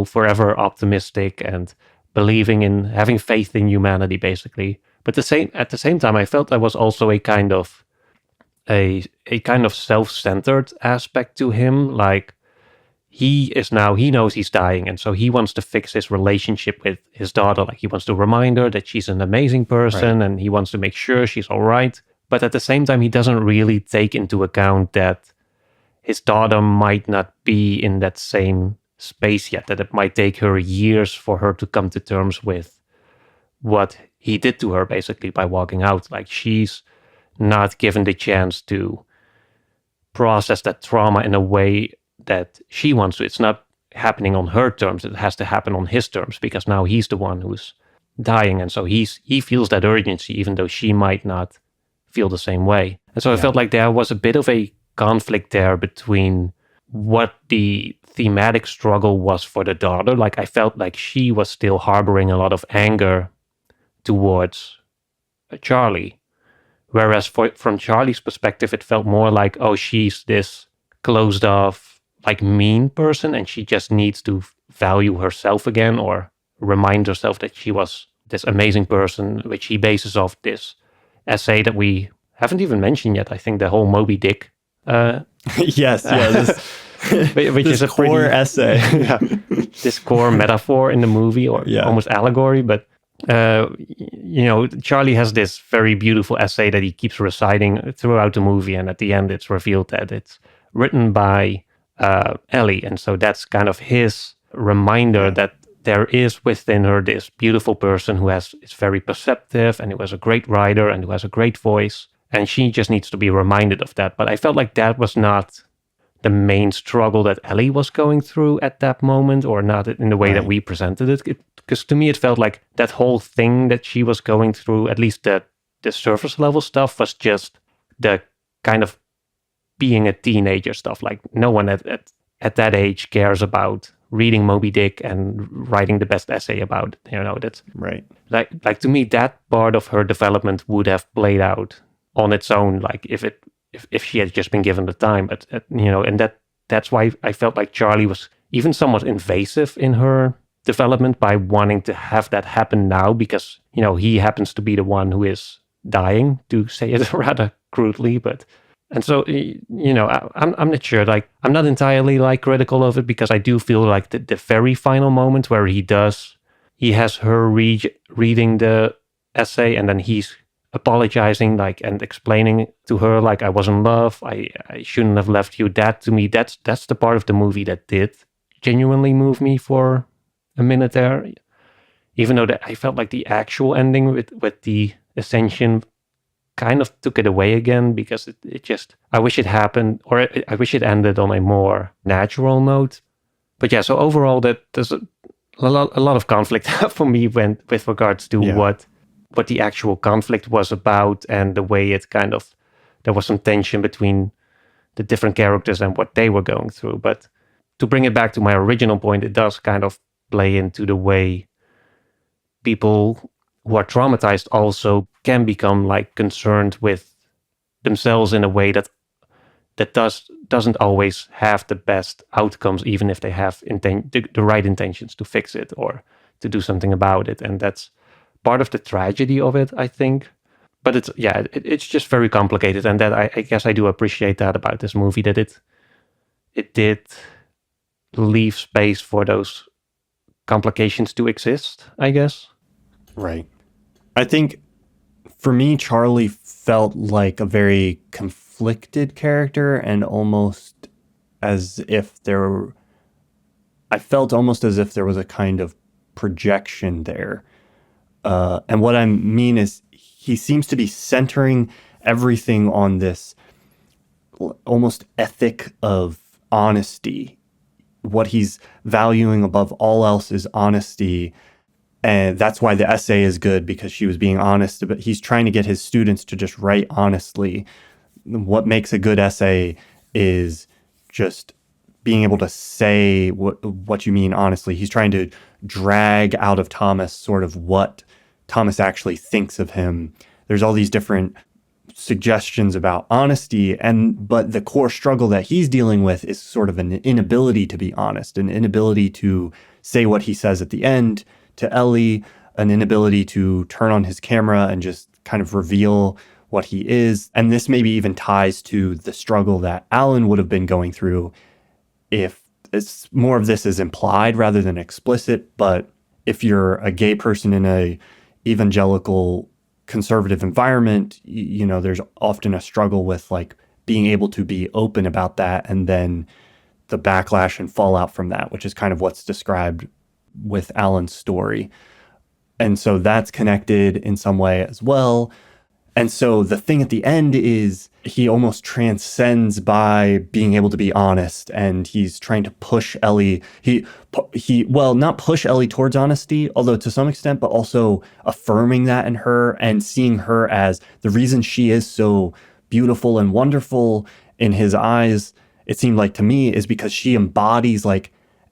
Forever optimistic and believing in having faith in humanity, basically. But at the same time, I felt there was also a kind of self-centered aspect to him. Like he knows he's dying, and so he wants to fix his relationship with his daughter. Like he wants to remind her that she's an amazing person, and he wants to make sure she's all right. But at the same time, he doesn't really take into account that his daughter might not be in that same space yet, that it might take her years for her to come to terms with what he did to her, basically, by walking out. Like she's not given the chance to process that trauma in a way that she wants to. It's not happening on her terms. It has to happen on his terms because now he's the one who's dying. And so he feels that urgency, even though she might not feel the same way. And so I felt like there was a bit of a conflict there between what the thematic struggle was for the daughter. Like I felt like she was still harboring a lot of anger towards Charlie. Whereas from Charlie's perspective, it felt more like, oh, she's this closed off, like mean person, and she just needs to value herself again or remind herself that she was this amazing person, which he bases off this essay that we haven't even mentioned yet. I think the whole Moby Dick. Yes, which is a core essay. This core metaphor in the movie or almost allegory, but Charlie has this very beautiful essay that he keeps reciting throughout the movie, and at the end it's revealed that it's written by Ellie, and so that's kind of his reminder that there is within her this beautiful person who is very perceptive and who has a great writer and who has a great voice, and she just needs to be reminded of that. But I felt like that was not the main struggle that Ellie was going through at that moment, or not in the way that we presented it. Because to me, it felt like that whole thing that she was going through, at least the surface level stuff, was just the kind of being a teenager stuff. Like no one at that age cares about reading Moby Dick and writing the best essay about it. That's right. Like to me, that part of her development would have played out on its own. Like if she had just been given the time, but and that's why I felt like Charlie was even somewhat invasive in her development by wanting to have that happen now, because he happens to be the one who is dying, to say it rather crudely. And so I'm not sure. Like I'm not entirely critical of it, because I do feel like the very final moment where he has her reading the essay, and then he's apologizing and explaining to her I was in love, I shouldn't have left you. That to me, that's the part of the movie that did genuinely move me for a minute there, even though I felt like the actual ending with the ascension kind of took it away again, because it just, I wish it happened, or I wish it ended on a more natural note. But yeah, so overall that there's a lot of conflict for me with regards to what the actual conflict was about, and the way it kind of, there was some tension between the different characters and what they were going through. But to bring it back to my original point, it does kind of play into the way people who are traumatized also can become concerned with themselves in a way that doesn't always have the best outcomes, even if they have the right intentions to fix it or to do something about it. And that's part of the tragedy of it, I think. But it's just very complicated, and that I guess I do appreciate that about this movie, that it did leave space for those complications to exist, I guess. Right. I think for me, Charlie felt like a very conflicted character, and almost as if I felt almost as if there was a kind of projection there. And what I mean is, he seems to be centering everything on this almost ethic of honesty. What he's valuing above all else is honesty. And that's why the essay is good, because she was being honest. But he's trying to get his students to just write honestly. What makes a good essay is just being able to say what you mean honestly. He's trying to drag out of Thomas sort of what Thomas actually thinks of him. There's all these different suggestions about honesty, but the core struggle that he's dealing with is sort of an inability to be honest, an inability to say what he says at the end to Ellie, an inability to turn on his camera and just kind of reveal what he is. And this maybe even ties to the struggle that Alan would have been going through if it's more of this is implied rather than explicit. But if you're a gay person in a evangelical conservative environment, there's often a struggle with being able to be open about that, and then the backlash and fallout from that, which is kind of what's described with Alan's story. And so that's connected in some way as well. And so the thing at the end is he almost transcends by being able to be honest, and he's trying to push Ellie. Not push Ellie towards honesty, although to some extent, but also affirming that in her and seeing her as the reason she is so beautiful and wonderful in his eyes, it seemed like to me, is because she embodies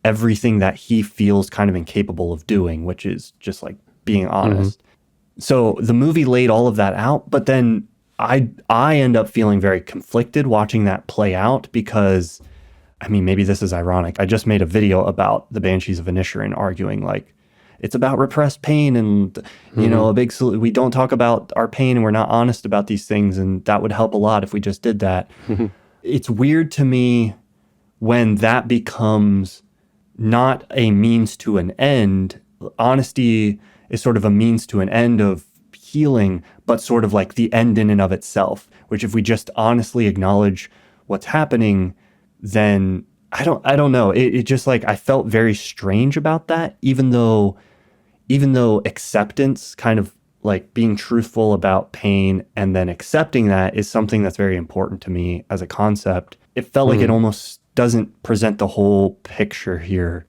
everything that he feels kind of incapable of doing, which is just being honest. Mm-hmm. So the movie laid all of that out, but then I end up feeling very conflicted watching that play out, because, maybe this is ironic. I just made a video about the Banshees of Inisherin, arguing it's about repressed pain, and we don't talk about our pain, and we're not honest about these things, and that would help a lot if we just did that. It's weird to me when that becomes not a means to an end. Honesty is sort of a means to an end of healing, but sort of like the end in and of itself, which if we just honestly acknowledge what's happening, then I don't know. It just like, I felt very strange about that, even though acceptance, kind of like being truthful about pain and then accepting that, is something that's very important to me as a concept. It felt like it almost doesn't present the whole picture here,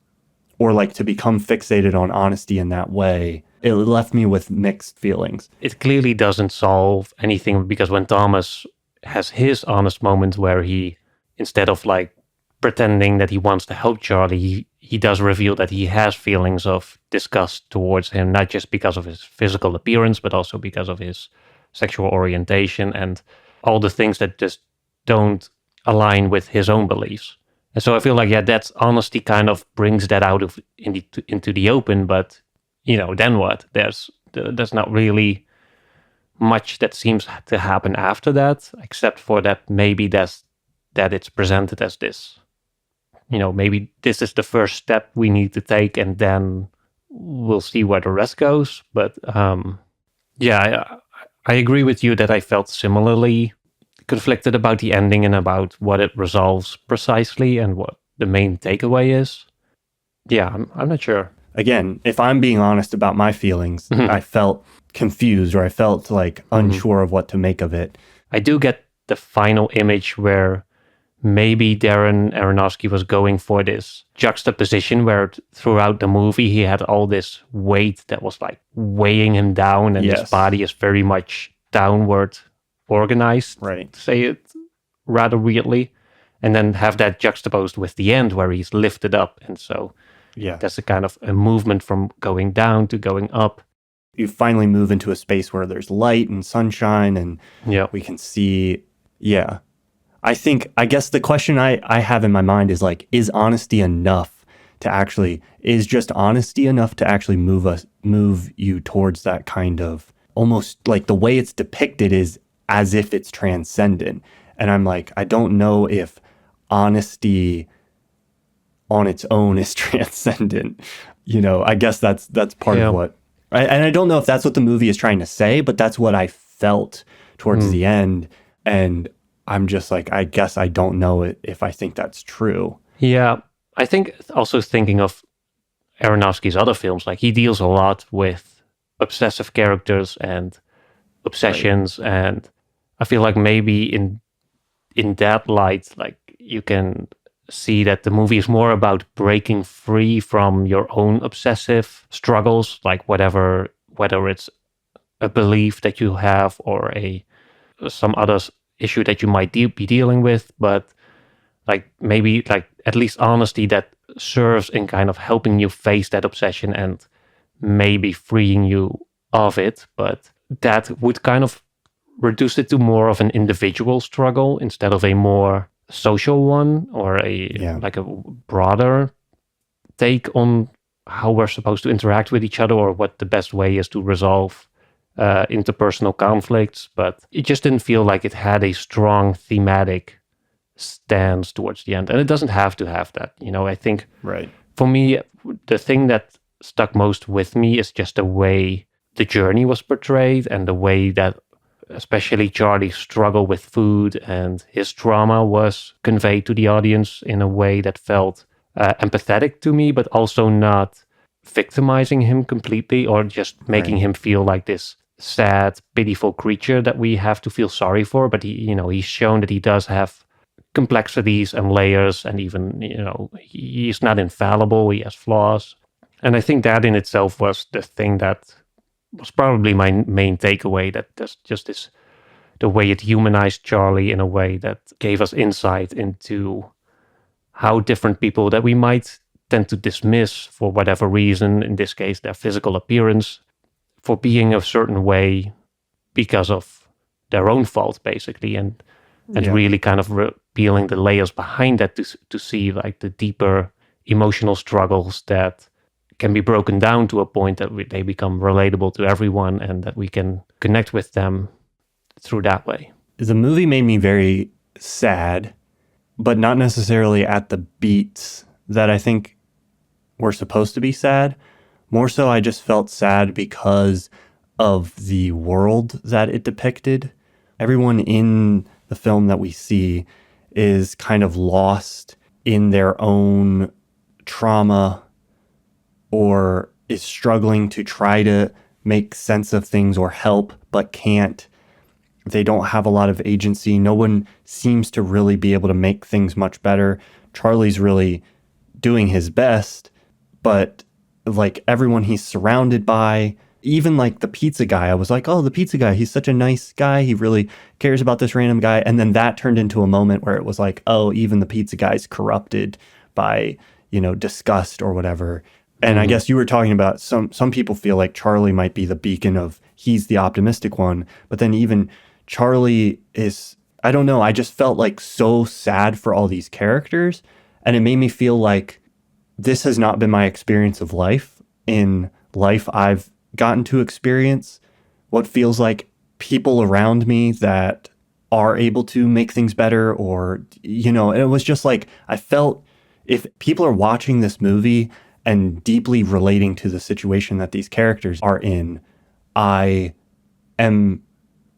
or like to become fixated on honesty in that way. It left me with mixed feelings. It clearly doesn't solve anything, because when Thomas has his honest moment where he, instead of like pretending that he wants to help Charlie, he does reveal that he has feelings of disgust towards him, not just because of his physical appearance, but also because of his sexual orientation and all the things that just don't align with his own beliefs. And so I feel like, yeah, that honesty kind of brings that out of into the open, but then what? There's not really much that seems to happen after that, except for that maybe that it's presented as this. Maybe this is the first step we need to take, and then we'll see where the rest goes. But yeah, I agree with you that I felt similarly conflicted about the ending and about what it resolves precisely and what the main takeaway is. Yeah, I'm not sure. Again, if I'm being honest about my feelings, I felt confused, or I felt like unsure of what to make of it. I do get the final image where maybe Darren Aronofsky was going for this juxtaposition where throughout the movie he had all this weight that was like weighing him down, and his body is very much downward organized, right? To say it rather weirdly, and then have that juxtaposed with the end where he's lifted up, and so that's a kind of a movement from going down to going up. You finally move into a space where there's light and sunshine, and we can see. I guess the question I have in my mind is like, is honesty enough to actually, is just honesty enough to actually move you towards that kind of, almost like the way it's depicted is as if it's transcendent. And I'm like, I don't know if honesty on its own is transcendent. I guess that's part of what, and I don't know if that's what the movie is trying to say, but that's what I felt towards the end. And I'm just like, I guess I don't know if I think that's true. Yeah, I think also thinking of Aronofsky's other films, like he deals a lot with obsessive characters and obsessions, and I feel like maybe in that light, like you can see that the movie is more about breaking free from your own obsessive struggles, like whether it's a belief that you have or some other issue that you might be dealing with, but like maybe like at least honesty that serves in kind of helping you face that obsession and maybe freeing you of it. But that would kind of reduce it to more of an individual struggle instead of a more social one, or like a broader take on how we're supposed to interact with each other, or what the best way is to resolve interpersonal conflicts. But it just didn't feel like it had a strong thematic stance towards the end, and it doesn't have to have that. I think for me, the thing that stuck most with me is just the way the journey was portrayed, and the way that especially Charlie's struggle with food and his trauma was conveyed to the audience in a way that felt empathetic to me, but also not victimizing him completely, or just making him feel like this sad, pitiful creature that we have to feel sorry for. But he's shown that he does have complexities and layers, and even, he's not infallible, he has flaws. And I think that in itself was the thing that was probably my main takeaway, that there's just the way it humanized Charlie in a way that gave us insight into how different people that we might tend to dismiss for whatever reason, in this case their physical appearance, for being a certain way because of their own fault, basically, and really kind of revealing the layers behind that to see like the deeper emotional struggles that can be broken down to a point that they become relatable to everyone, and that we can connect with them through that way. The movie made me very sad, but not necessarily at the beats that I think were supposed to be sad, More so, I just felt sad because of the world that it depicted. Everyone in the film that we see is kind of lost in their own trauma or is struggling to try to make sense of things or help, but can't. They don't have a lot of agency. No one seems to really be able to make things much better. Charlie's really doing his best, but like everyone he's surrounded by, even like the pizza guy, I was like, oh, the pizza guy, he's such a nice guy. He really cares about this random guy. And then that turned into a moment where it was like, oh, even the pizza guy's corrupted by, disgust or whatever. And I guess you were talking about some people feel like Charlie might be the beacon of, he's the optimistic one. But then even Charlie is, I don't know, I just felt like so sad for all these characters. And it made me feel like this has not been my experience of life. In life, I've gotten to experience what feels like people around me that are able to make things better, or, and it was just like, I felt if people are watching this movie and deeply relating to the situation that these characters are in, I am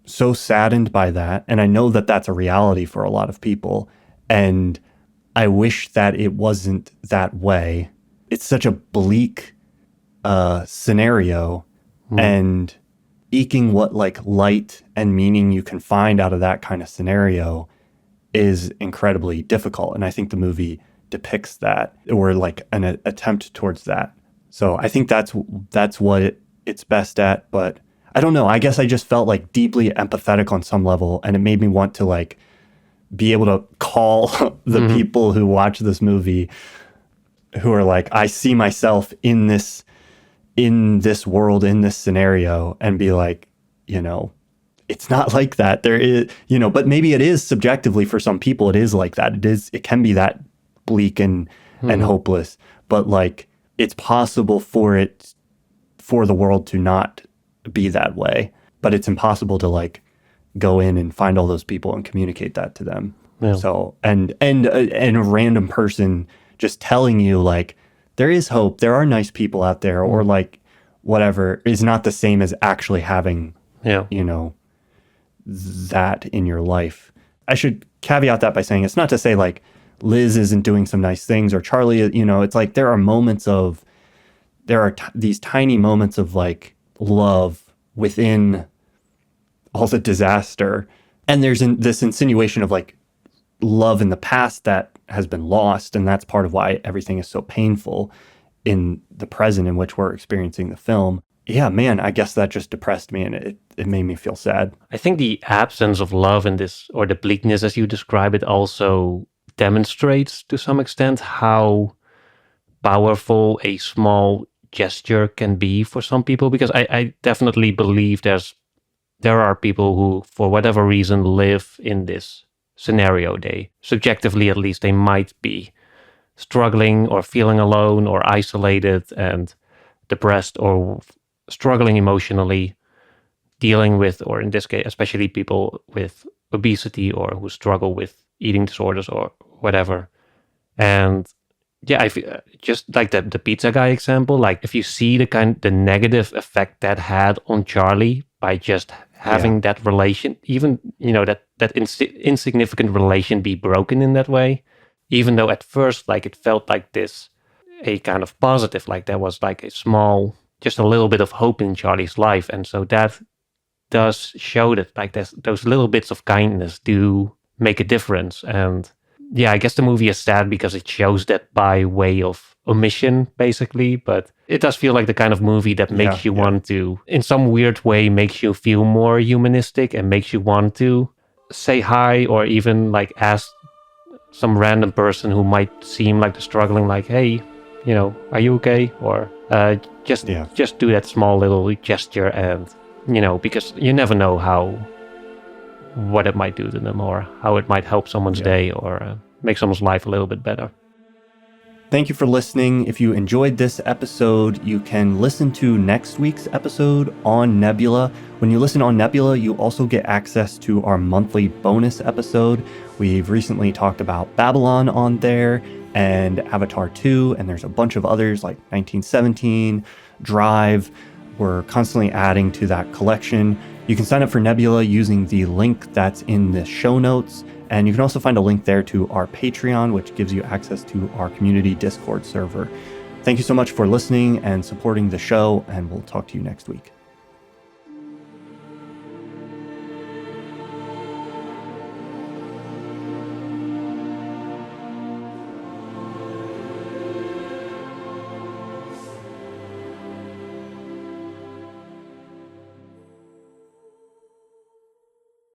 so saddened by that. And I know that that's a reality for a lot of people. And I wish that it wasn't that way. It's such a bleak scenario, and eking what like light and meaning you can find out of that kind of scenario is incredibly difficult. And I think the movie depicts that, or like an attempt towards that. So I think that's what it's best at. But I don't know. I guess I just felt like deeply empathetic on some level, and it made me want to like be able to call the people who watch this movie who are like, I see myself in this world, in this scenario, and be like, it's not like that. There is, but maybe it is subjectively for some people. It is like that. It can be that bleak and hopeless, but like it's possible for the world to not be that way, but it's impossible to like go in and find all those people and communicate that to them. Yeah. So, and a random person just telling you like, there is hope, there are nice people out there, or like whatever, is not the same as actually having, that in your life. I should caveat that by saying it's not to say like Liz isn't doing some nice things, or Charlie, it's like there are these tiny moments of like love within all the disaster. And there's this insinuation of like love in the past that has been lost. And that's part of why everything is so painful in the present in which we're experiencing the film. Yeah, man, I guess that just depressed me, and it made me feel sad. I think the absence of love in this, or the bleakness as you describe it, also demonstrates to some extent how powerful a small gesture can be for some people. Because I definitely believe there are people who, for whatever reason, live in this scenario. They, subjectively at least, they might be struggling or feeling alone or isolated and depressed or struggling emotionally, dealing with, or in this case, especially people with obesity or who struggle with eating disorders or whatever. And yeah, I feel, just like the pizza guy example, like if you see the negative effect that had on Charlie by just having that relation, even, that insignificant relation be broken in that way, even though at first, like, it felt like a kind of positive, like there was like just a little bit of hope in Charlie's life. And so that does show that like those little bits of kindness do make a difference. And yeah, I guess the movie is sad because it shows that by way of omission, basically. But it does feel like the kind of movie that makes you want to, in some weird way, makes you feel more humanistic and makes you want to say hi, or even like ask some random person who might seem like they're struggling, like, hey, are you okay? Or just do that small little gesture, and because you never know what it might do to them, or how it might help someone's day, or make someone's life a little bit better. Thank you for listening. If you enjoyed this episode, you can listen to next week's episode on Nebula. When you listen on Nebula, you also get access to our monthly bonus episode. We've recently talked about Babylon on there, and Avatar 2, and there's a bunch of others like 1917, Drive. We're constantly adding to that collection. You can sign up for Nebula using the link that's in the show notes, and you can also find a link there to our Patreon, which gives you access to our community Discord server. Thank you so much for listening and supporting the show, and we'll talk to you next week.